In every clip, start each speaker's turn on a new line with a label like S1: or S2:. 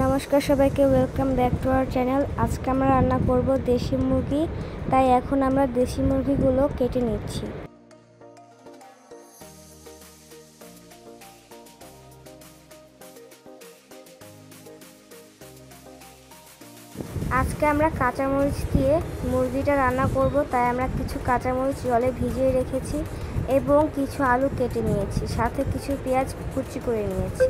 S1: নমস্কার সবাইকে, welcome back to our channel. আজকে আমরা রান্না করব দেশি মুরগি। তাই এখন আমরা দেশি মুরগিগুলো কেটে নিচ্ছি। আজকে আমরা কাঁচামরিচ দিয়ে মুরগিটা রান্না করব, তাই আমরা কিছু কাঁচামরিচ জলে ভিজিয়ে রেখেছি এবং কিছু আলু কেটে নিয়েছি, সাথে কিছু পেঁয়াজ কুচি করে নিয়েছি।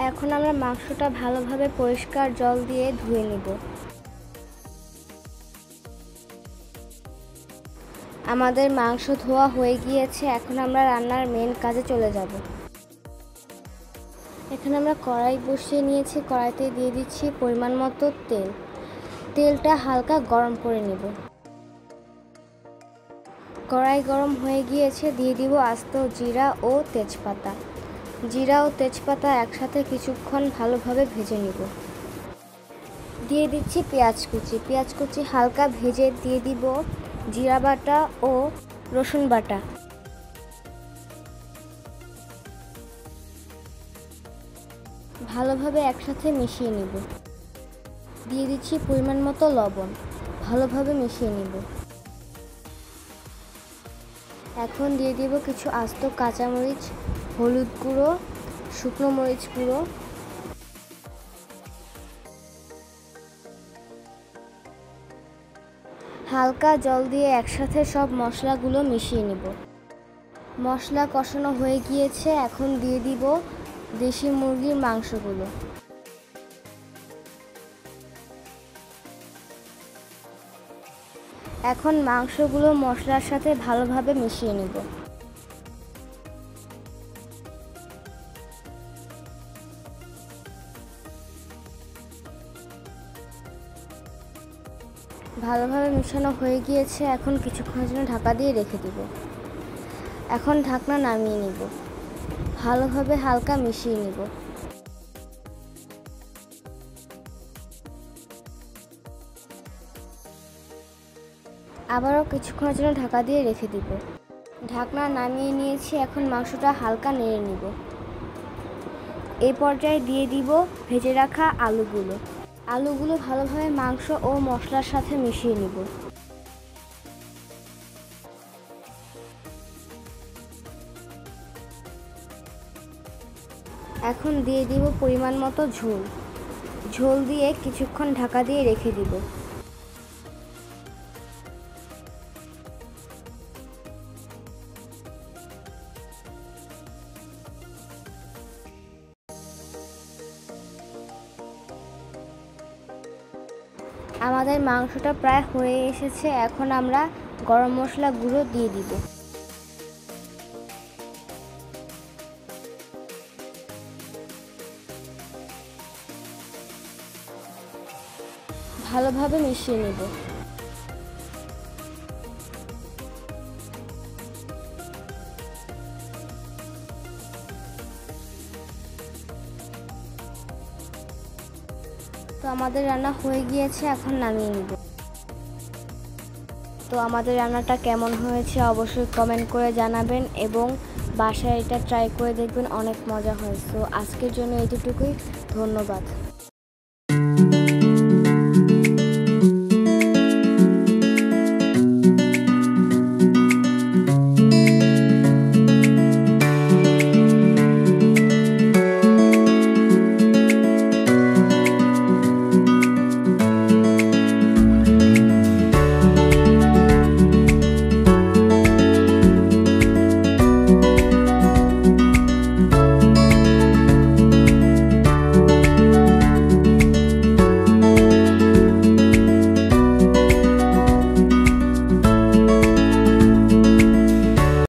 S1: এখন আমরা মাংসটা ভালোভাবে পরিষ্কার জল দিয়ে ধুয়ে নিব। আমাদের মাংস ধোয়া হয়ে গিয়েছে, এখন আমরা রান্নার মেন কাজে চলে যাব। এখানে আমরা কড়াই বসিয়ে নিয়েছি, কড়াইতে দিয়ে দিচ্ছি পরিমাণ মতো তেল। তেলটা হালকা গরম করে নেব। কড়াই গরম হয়ে গিয়েছে, দিয়ে দিব আস্ত জিরা ও তেজপাতা। জিরা ও তেজপাতা একসাথে কিছুক্ষণ ভালোভাবে ভেজে নিব। দিয়ে দিচ্ছি পেঁয়াজ কুচি। পেঁয়াজ কুচি হালকা ভেজে দিয়ে দিব জিরা বাটা ও রসুন বাটা। ভালোভাবে একসাথে মিশিয়ে নিব। দিয়ে দিচ্ছি পরিমাণ মতো লবণ। ভালোভাবে মিশিয়ে নিব। এখন দিয়ে দিব কিছু আস্ত কাঁচামরিচ, হলুদ গুঁড়ো, শুকনো মরিচ গুঁড়ো, হালকা জল দিয়ে একসাথে সব মশলাগুলো মিশিয়ে নিব। মশলা কষানো হয়ে গিয়েছে, এখন দিয়ে দিব দেশি মুরগির মাংসগুলো। এখন মাংসগুলো মশলার সাথে ভালোভাবে মিশিয়ে নিব। ভালোভাবে মিশানো হয়ে গিয়েছে, এখন কিছুক্ষণের জন্য ঢাকা দিয়ে রেখে দিব। এখন ঢাকনা নামিয়ে নিব। ভালোভাবে হালকা মিশিয়ে নিব। আবারও কিছুক্ষণের জন্য ঢাকা দিয়ে রেখে দিব। ঢাকনা নামিয়ে নিয়েছি, এখন মাংসটা হালকা নেড়ে নিব। এই পর্যায়ে দিয়ে দিব ভেজে রাখা আলুগুলো। আলুগুলো ভালোভাবে মাংস ও মশলার সাথে মিশিয়ে নিব। এখন দিয়ে দিব পরিমাণ মতো ঝোল। ঝোল দিয়ে কিছুক্ষণ ঢাকা দিয়ে রেখে দিব। আমাদের মাংসটা প্রায় হয়ে এসেছে, এখন আমরা গরম মশলা গুঁড়ো দিয়ে দিব। ভালোভাবে মিশিয়ে নেব। তো আমাদের রান্না হয়ে গিয়েছে, এখন নামিয়ে নিব। তো আমাদের রান্নাটা কেমন হয়েছে অবশ্যই কমেন্ট করে জানাবেন এবং বাসায় এটা ট্রাই করে দেখবেন, অনেক মজা হয়। তো আজকের জন্য এতটুকুই, ধন্যবাদ।